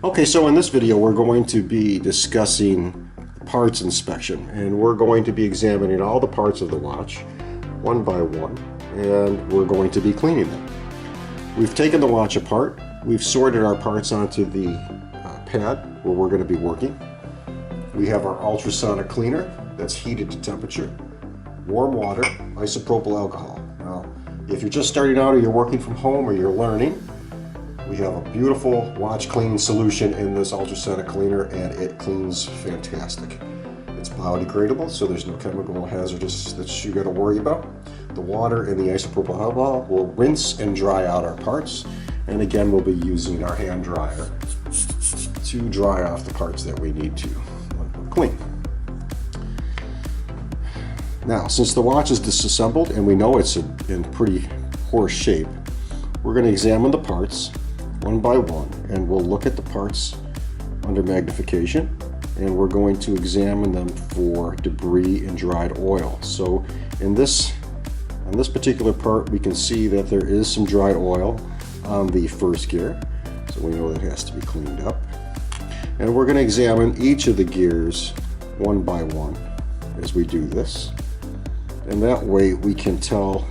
Okay, so in this video we're going to be discussing parts inspection, and we're going to be examining all the parts of the watch one by one, and we're going to be cleaning them. We've taken the watch apart, we've sorted our parts onto the pad where we're going to be working. We have our ultrasonic cleaner that's heated to temperature, warm water, isopropyl alcohol. Now, if you're just starting out or you're working from home or you're learning, we have a beautiful watch cleaning solution in this ultrasonic cleaner, and it cleans fantastic. It's biodegradable, so there's no chemical hazardous that you got to worry about. The water and the isopropyl alcohol will rinse and dry out our parts, and again we'll be using our hand dryer to dry off the parts that we need to clean. Now, since the watch is disassembled and we know it's in pretty poor shape, we're going to examine the parts one by one, and we'll look at the parts under magnification, and we're going to examine them for debris and dried oil. So on this particular part, we can see that there is some dried oil on the first gear, so we know that has to be cleaned up. And we're going to examine each of the gears one by one as we do this, and that way we can tell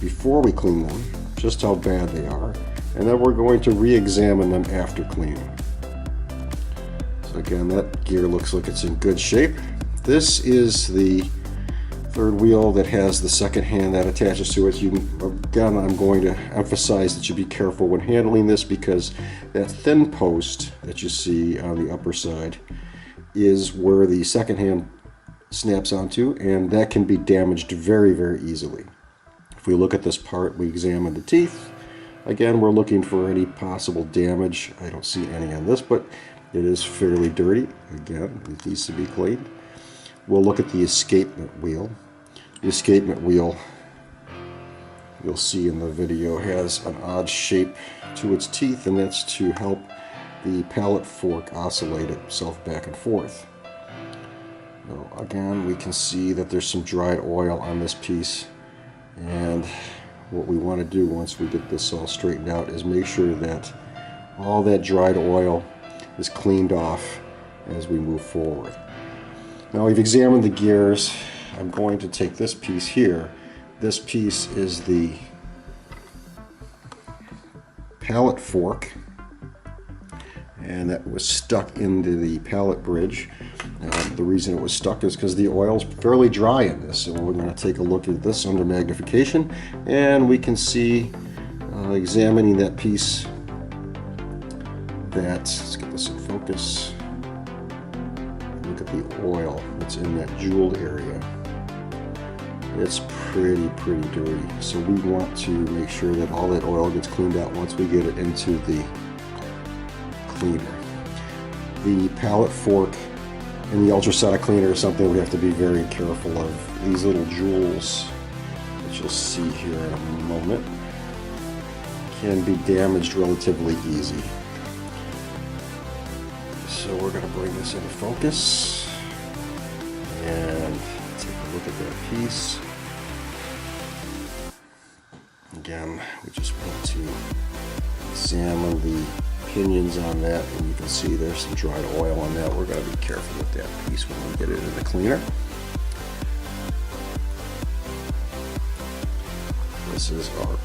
before we clean them just how bad they are, and then we're going to re-examine them after cleaning. So again, that gear looks like it's in good shape. This is the third wheel that has the second hand that attaches to it. Again, I'm going to emphasize that you be careful when handling this, because that thin post that you see on the upper side is where the second hand snaps onto, and that can be damaged very, very easily. If we look at this part, we examine the teeth. Again, we're looking for any possible damage. I don't see any on this, but it is fairly dirty. Again, it needs to be cleaned. We'll look at the escapement wheel. The escapement wheel, you'll see in the video, has an odd shape to its teeth, and that's to help the pallet fork oscillate itself back and forth. Now, again, we can see that there's some dried oil on this piece. And what we want to do once we get this all straightened out is make sure that all that dried oil is cleaned off as we move forward. Now we've examined the gears. I'm going to take this piece here. This piece is the pallet fork, and that was stuck into the pallet bridge. The reason it was stuck is because the oil's fairly dry in this, and we're going to take a look at this under magnification, and we can see, examining that piece, that, let's get this in focus, look at the oil that's in that jeweled area. It's pretty dirty, so we want to make sure that all that oil gets cleaned out once we get it into the cleaner. The pallet fork and the ultrasonic cleaner is something we have to be very careful of. These little jewels that you'll see here in a moment can be damaged relatively easy. So we're going to bring this into focus and take a look at that piece. Again, we just want to examine the pinions on that, and you can see there's some dried oil on that. We're going to be careful with that piece when we get it in the cleaner. This is our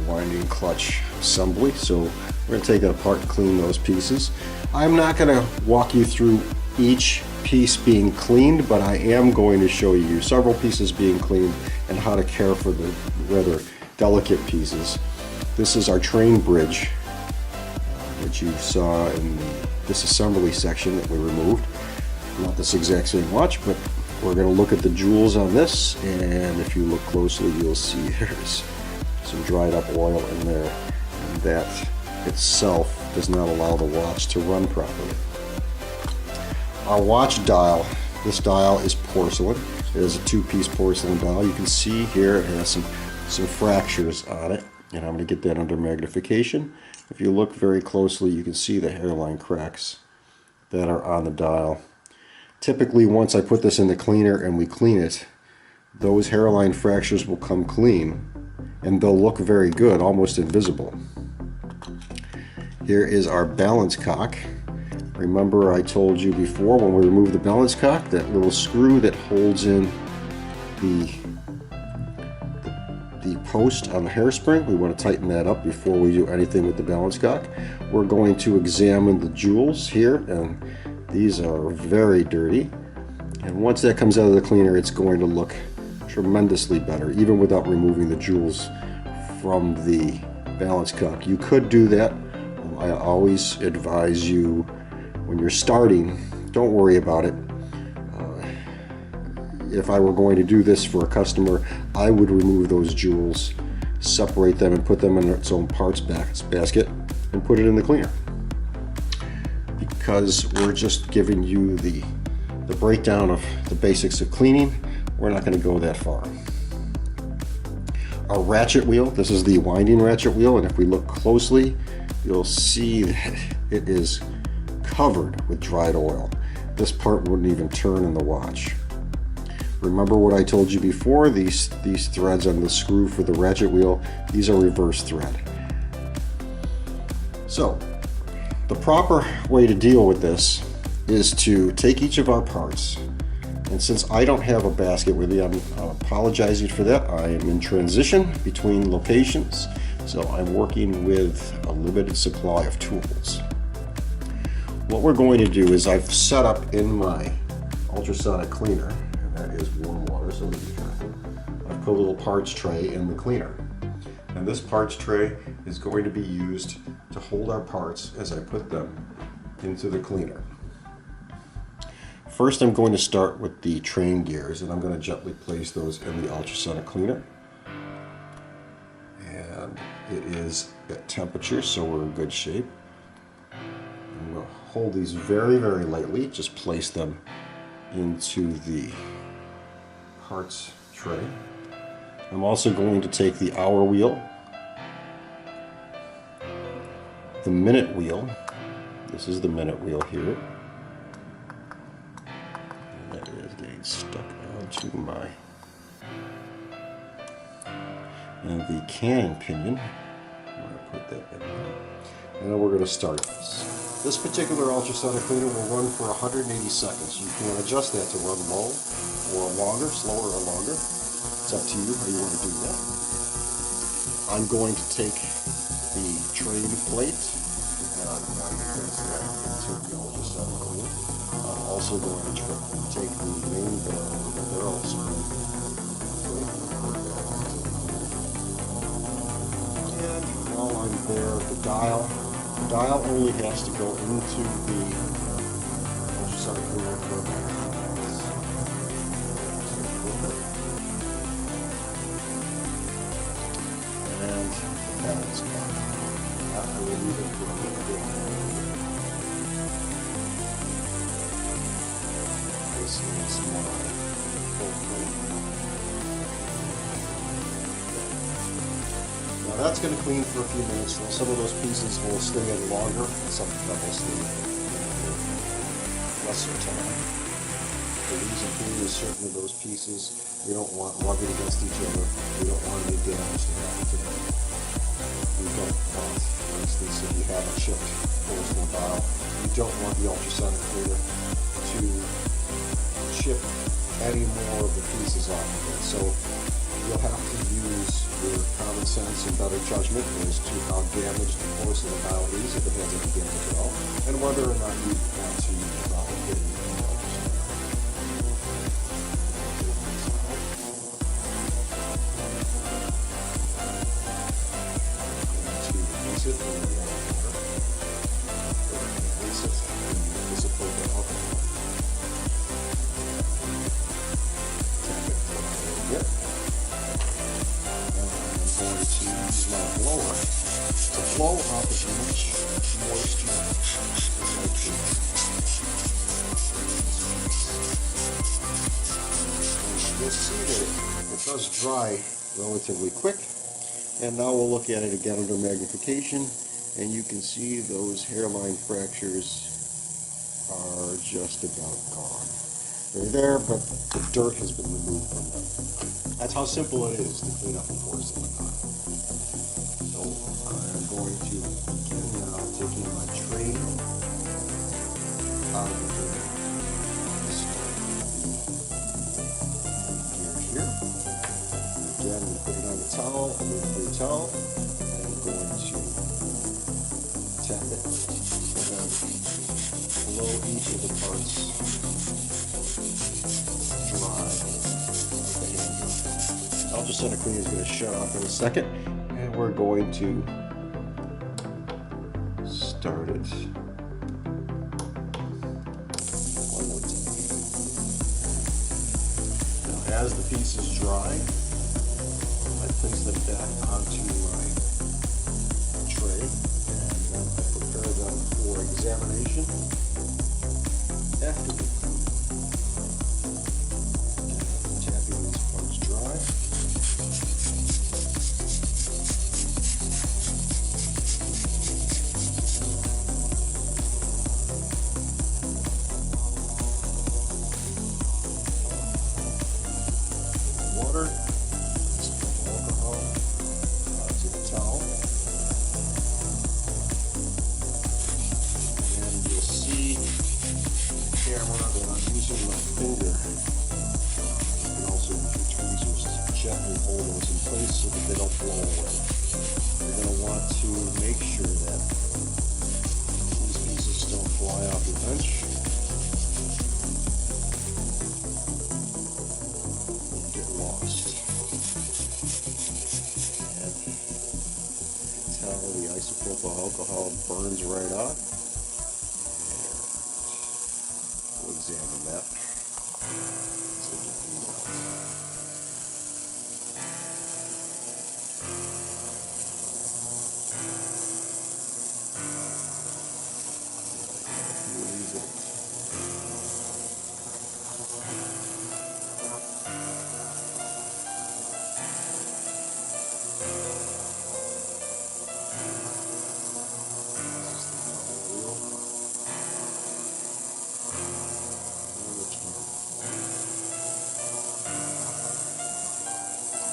winding clutch assembly, so we're going to take it apart and clean those pieces. I'm not going to walk you through each piece being cleaned, but I am going to show you several pieces being cleaned and how to care for the rather delicate pieces. This is our train bridge that you saw in the disassembly section that we removed. Not this exact same watch, but we're going to look at the jewels on this, and if you look closely you'll see there's some dried up oil in there, and that itself does not allow the watch to run properly. Our watch dial, this dial is porcelain. It is a two-piece porcelain dial. You can see here it has some fractures on it, and I'm going to get that under magnification. If you look very closely, you can see the hairline cracks that are on the dial. Typically, once I put this in the cleaner and we clean it, those hairline fractures will come clean, and they'll look very good, almost invisible. Here is our balance cock. Remember I told you before when we remove the balance cock, that little screw that holds in the post on the hairspring, we want to tighten that up before we do anything with the balance cock. We're going to examine the jewels here, and these are very dirty. And once that comes out of the cleaner, it's going to look tremendously better, even without removing the jewels from the balance cock. You could do that. I always advise you, when you're starting, don't worry about it. If I were going to do this for a customer, I would remove those jewels, separate them, and put them in its own parts basket and put it in the cleaner. Because we're just giving you the breakdown of the basics of cleaning, we're not going to go that far. Our ratchet wheel, this is the winding ratchet wheel, and if we look closely, you'll see that it is covered with dried oil. This part wouldn't even turn in the watch. Remember what I told you before, these threads on the screw for the ratchet wheel, these are reverse thread. So, the proper way to deal with this is to take each of our parts, and since I don't have a basket with me, I'm apologizing for that. I am in transition between locations, so I'm working with a limited supply of tools. What we're going to do is I've set up in my ultrasonic cleaner, that is warm water, so be careful. I've put a little parts tray in the cleaner. And this parts tray is going to be used to hold our parts as I put them into the cleaner. First, I'm going to start with the train gears, and I'm going to gently place those in the ultrasonic cleaner. And it is at temperature, so we're in good shape. I'm going to hold these very, very lightly, just place them into the parts tray. I'm also going to take the hour wheel, the minute wheel, this is the minute wheel here, and that is getting stuck onto my, and the canning pinion, I'm going to put that in there, and then we're going to start this. This particular ultrasonic cleaner will run for 180 seconds. You can adjust that to run low or longer, slower or longer. It's up to you how you want to do that. I'm going to take the train plate and I'm going to place that into the ultrasonic cleaner. I'm also going to take the main barrel spring plate and put that into the cleaner. And while I'm there, the dial only has to go into the ultrasonic cleaner for about 5 minutes. And that is gone. I will leave it for a little bit. This is my full clean. Now that's going to clean for a few minutes. Some of those pieces will stay in longer, and some that will stay in lesser time. The reason being is certainly those pieces we don't want rubbing against each other. We don't want any damage to happen to them. We don't want, for instance, if you have a chipped porcelain dial, you don't want the ultrasonic cleaner to chip any more of the pieces off of it. So you'll have to use your common sense and better judgment as to how damaged the porcelain dial is, if it has any damage at all, and whether or not you want to try hitting the ultrasonic. To release it in the warm water, release it and dissipate the alcohol. Tap it a little bit. Going to use my blower to blow off as much moisture as I can. You'll see that it does dry relatively quick. And now we'll look at it again under magnification, and you can see those hairline fractures are just about gone. They're there, but the dirt has been removed from them. That's how simple it is to clean up a porcelain dial. So I'm going to begin now taking out of the gear. Gear here. Again, we put it on the towel, a free towel. I'm going to tap it and then blow each of the parts dry with the hand dryer. Ultrasonic cleaner is going to shut off in a second, and we're going to start it one more time. Now, as the piece is dry, I place them back onto my tray, and then I prepare them for examination after the tapping these parts dry. Water, alcohol onto the towel, and you'll see the camera that I'm using my finger. You can also use your tweezers to gently hold those in place so that they don't blow away. You're going to want to make sure that these pieces don't fly off your bench. The isopropyl alcohol burns right off, and we'll examine that.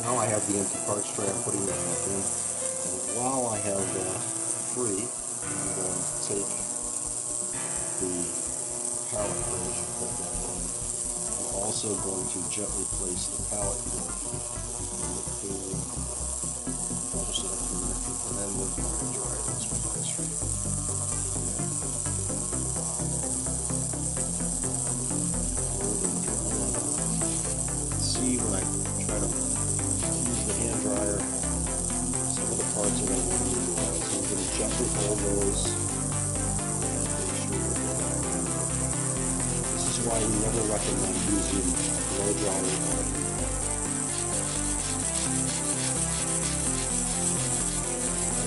Now I have the empty parts tray, I'm putting it back in, and while I have that free, I'm going to take the pallet bridge and put that in. I'm also going to gently place the pallet here in the clean ultrasonic cleaner, and then we're going to dry those parts right. See when I try to the hand dryer, some of the parts are going to want to move around, so I'm going to gently hold those and make sure that they're not moving. This is why we never recommend using blow dryer on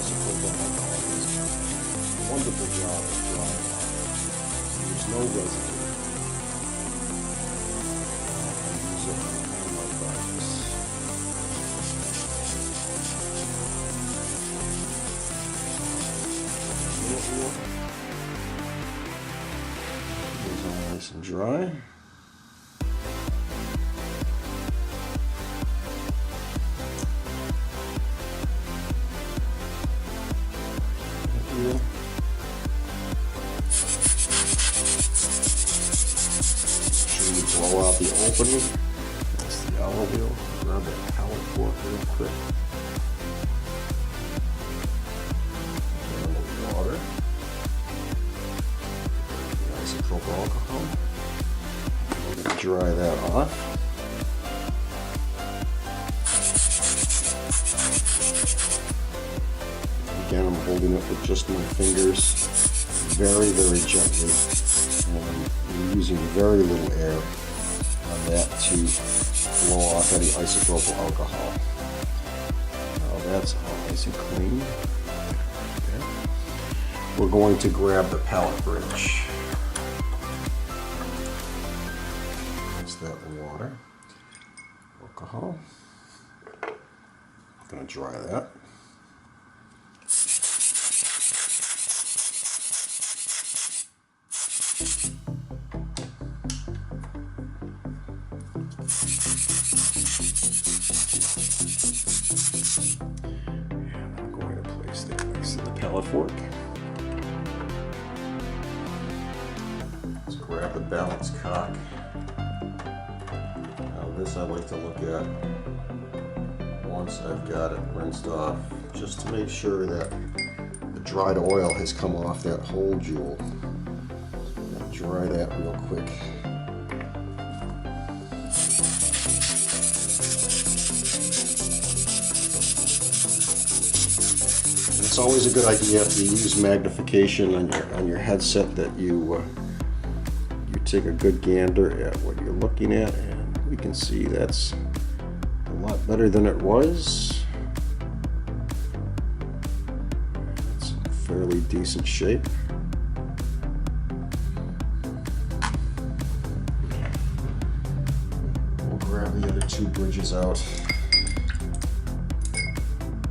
isopropyl alcohol. Does a wonderful job of drying off. There's no residue. Use it on my products. These are nice and dry. Blow out the opening. That's the olive oil. Grab that pallet fork real quick. And the water. The isopropyl alcohol. We're going to dry that off. Again, I'm holding it with just my fingers, very, very gently. I'm using very little air on that to blow off any isopropyl alcohol. Now that's all nice and clean. Okay. We're going to grab the pallet bridge. That's that water, alcohol. I'm going to dry that. Pallet fork. grab the balance cock. Now this I like to look at once I've got it rinsed off, just to make sure that the dried oil has come off that whole jewel. So I'm going to dry that real quick. It's always a good idea if you use magnification on your headset that you take a good gander at what you're looking at, and we can see that's a lot better than it was. It's in fairly decent shape. We'll grab the other two bridges out.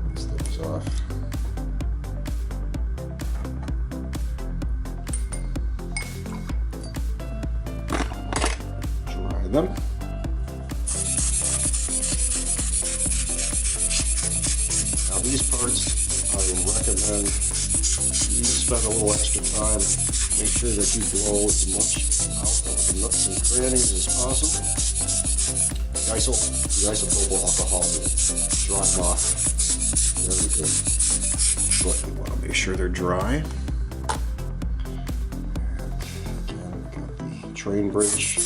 Rinse those off. Them. Now these parts I recommend you spend a little extra time. Make sure that you blow as much out of the nooks and crannies as possible. The isopropyl alcohol will dry them off very good. But you want to make sure they're dry. And again, we've got the train bridge.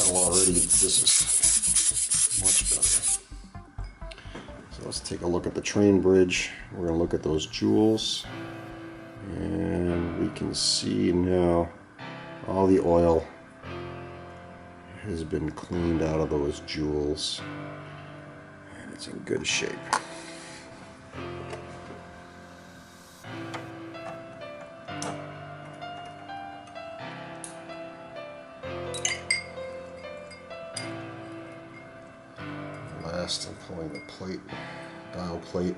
Already this is much better. So let's take a look at the train bridge. We're going to look at those jewels, and we can see now all the oil has been cleaned out of those jewels, and it's in good shape. Last, I'm pulling the plate, dial plate.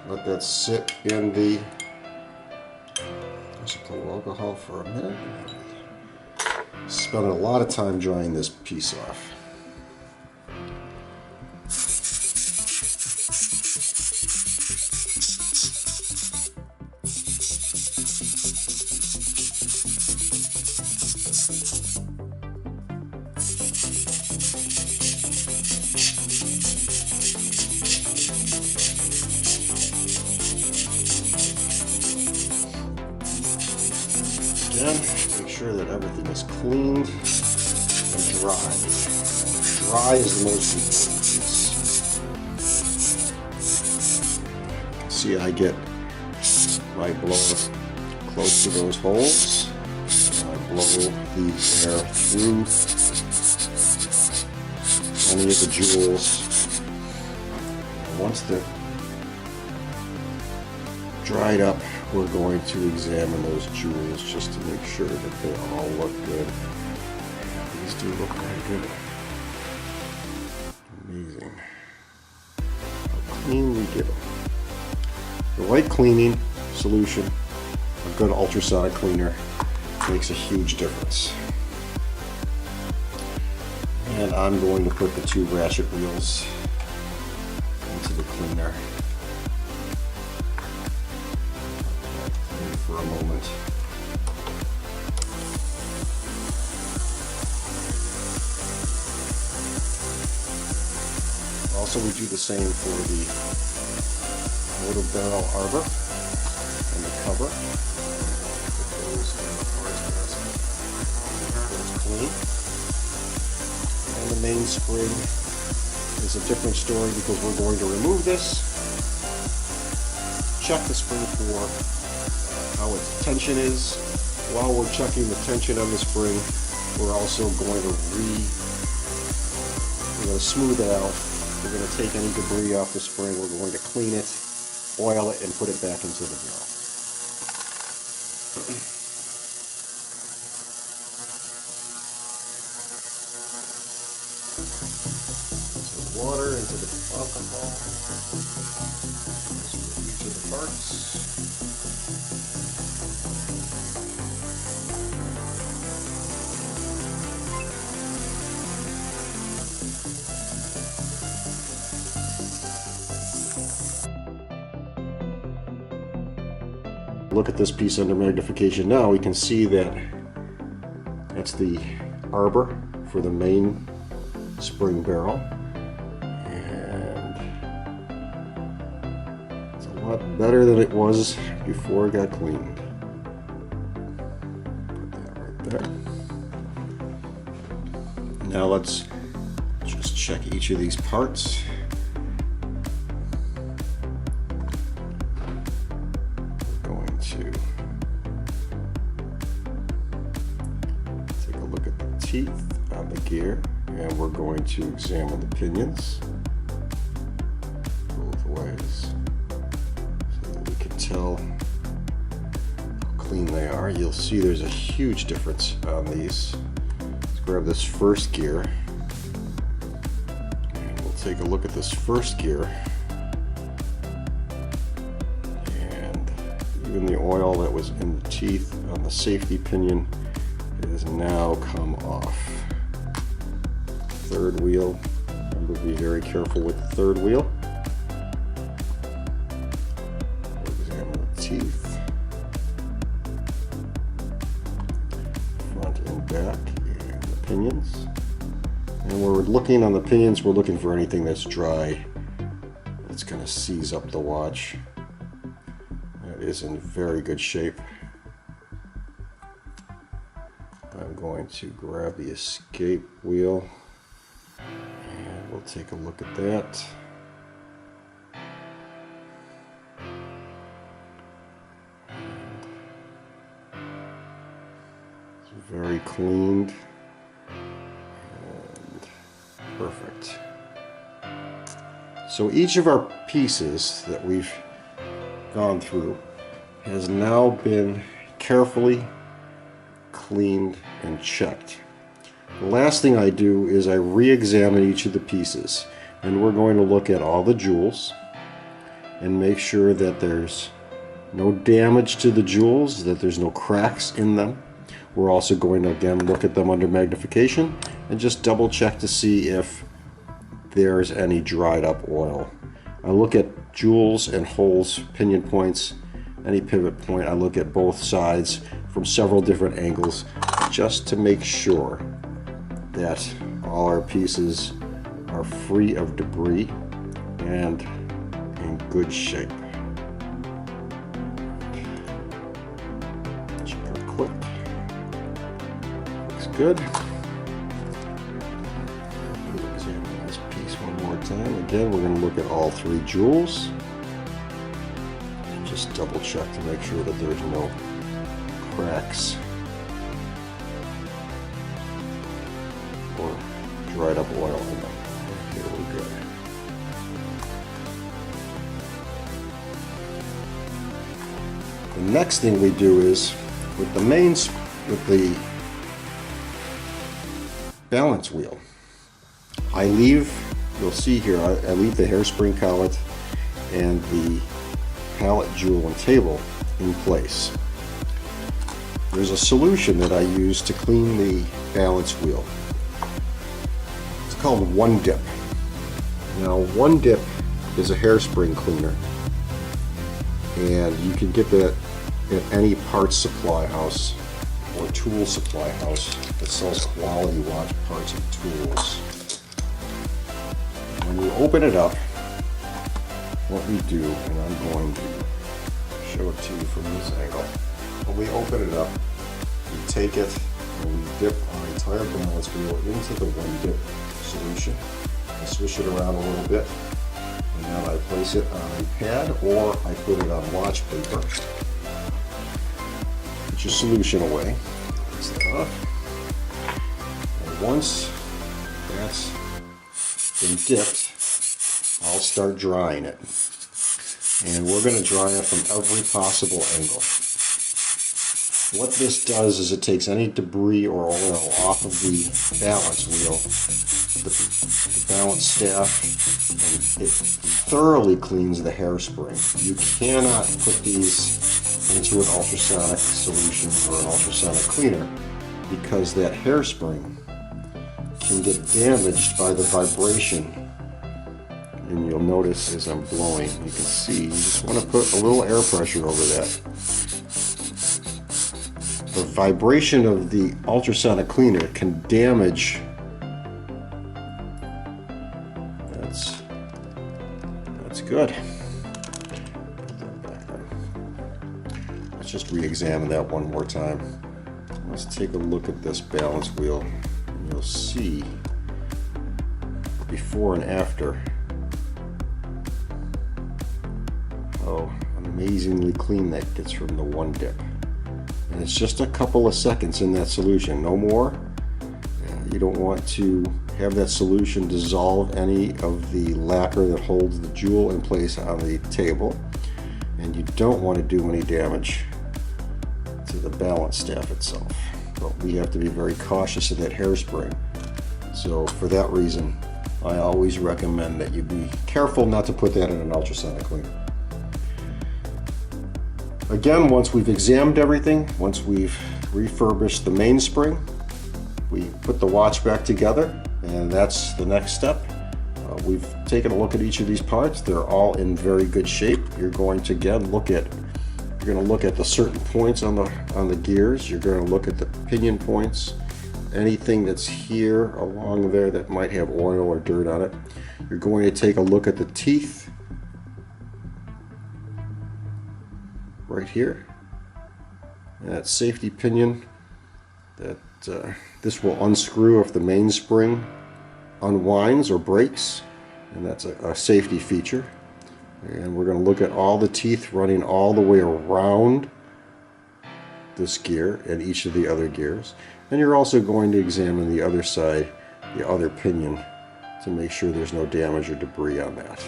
Let that sit in the isopropyl alcohol for a minute. Spent a lot of time drying this piece off. Again, make sure that everything is cleaned and dry. Dry is the most important piece. See, I get my blower close to those holes. I blow the air through any of the jewels. Once they're dried up, we're going to examine those jewels just to make sure that they all look good. These do look very good. Amazing how clean we get them. The right cleaning solution, a good ultrasonic cleaner, makes a huge difference. And I'm going to put the two ratchet wheels into the cleaner for a moment. Also, we do the same for the motor barrel arbor and the cover. Put those in the parts those clean. And the mainspring is a different story because we're going to remove this. Check the spring for how its tension is. While we're checking the tension on the spring, we're also going to smooth it out. We're going to take any debris off the spring. We're going to clean it, oil it, and put it back into the barrel. So water into the alcohol. So each of the parts. Look at this piece under magnification now, we can see that that's the arbor for the main spring barrel, and it's a lot better than it was before it got cleaned. Put that right there. Now let's just check each of these parts. We're going to take a look at the teeth on the gear, and we're going to examine the pinions both ways so that we can tell how clean they are. You'll see there's a huge difference on these. Let's grab this first gear, and we'll take a look at this first gear, and even the oil that was in the teeth on the safety pinion has now come off. Third wheel, remember to be very careful with the third wheel. We'll examine the teeth, front and back, and the pinions. And when we're looking on the pinions, we're looking for anything that's dry, that's going to seize up the watch. That is in very good shape. I'm going to grab the escape wheel, and we'll take a look at that. It's very cleaned and perfect. So each of our pieces that we've gone through has now been carefully cleaned and checked. The last thing I do is I re-examine each of the pieces, and we're going to look at all the jewels and make sure that there's no damage to the jewels, that there's no cracks in them. We're also going to again look at them under magnification and just double check to see if there's any dried up oil. I look at jewels and holes, pinion points, any pivot point. I look at both sides from several different angles just to make sure that all our pieces are free of debris and in good shape. Check our clip. Looks good. We'll examine this piece one more time. Again, we're going to look at all three jewels and just double check to make sure that there's no cracks or dried up oil in them. Here we go. The next thing we do is with the balance wheel. I leave, you'll see here, I leave the hairspring collet and the pallet jewel and table in place. There's a solution that I use to clean the balance wheel. It's called One Dip. Now, One Dip is a hairspring cleaner, and you can get that at any parts supply house or tool supply house that sells quality watch parts and tools. When you open it up, what we do, and I'm going to show it to you from this angle. When we open it up, we take it and we dip our entire balance wheel into the One Dip solution. I swish it around a little bit, and now I place it on a pad or I put it on watch paper. Put your solution away. Place that off. And once that's been dipped, I'll start drying it. And we're going to dry it from every possible angle. What this does is it takes any debris or oil off of the balance wheel, the balance staff, and it thoroughly cleans the hairspring. You cannot put these into an ultrasonic solution or an ultrasonic cleaner because that hairspring can get damaged by the vibration. And you'll notice as I'm blowing, you can see, you just want to put a little air pressure over that. the vibration of the ultrasonic cleaner can damage. That's good. Let's just re-examine that one more time. Let's take a look at this balance wheel, and you'll see before and after how amazingly clean that gets from the one dip. And it's just a couple of seconds in that solution, no more. You don't want to have that solution dissolve any of the lacquer that holds the jewel in place on the table, and you don't want to do any damage to the balance staff itself. But we have to be very cautious of that hairspring. So for that reason, I always recommend that you be careful not to put that in an ultrasonic cleaner. Again, once we've examined everything, once we've refurbished the mainspring, we put the watch back together, and that's the next step. We've taken a look at each of these parts. They're all in very good shape. You're going to again look at the certain points on the gears. You're going to look at the pinion points, anything that's here along there that might have oil or dirt on it. You're going to take a look at the teeth right here, and that safety pinion that this will unscrew if the mainspring unwinds or breaks, and that's a safety feature. And we're going to look at all the teeth running all the way around this gear and each of the other gears. And you're also going to examine the other side, the other pinion, to make sure there's no damage or debris on that.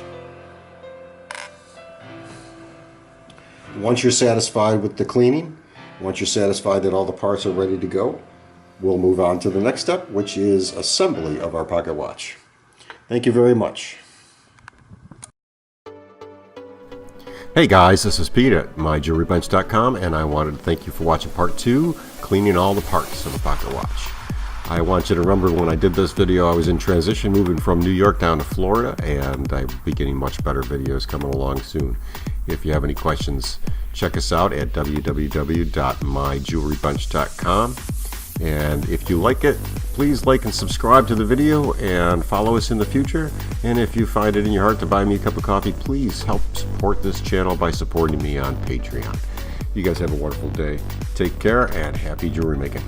Once you're satisfied with the cleaning, once you're satisfied that all the parts are ready to go, we'll move on to the next step, which is assembly of our pocket watch. Thank you very much. Hey guys, this is Pete at MyJewelryBunch.com, and I wanted to thank you for watching part 2, cleaning all the parts of the pocket watch. I want you to remember when I did this video, I was in transition moving from New York down to Florida, and I'll be getting much better videos coming along soon. If you have any questions, check us out at www.myjewelrybunch.com. And if you like it, please like and subscribe to the video and follow us in the future. And if you find it in your heart to buy me a cup of coffee, please help support this channel by supporting me on Patreon. You guys have a wonderful day. Take care and happy jewelry making.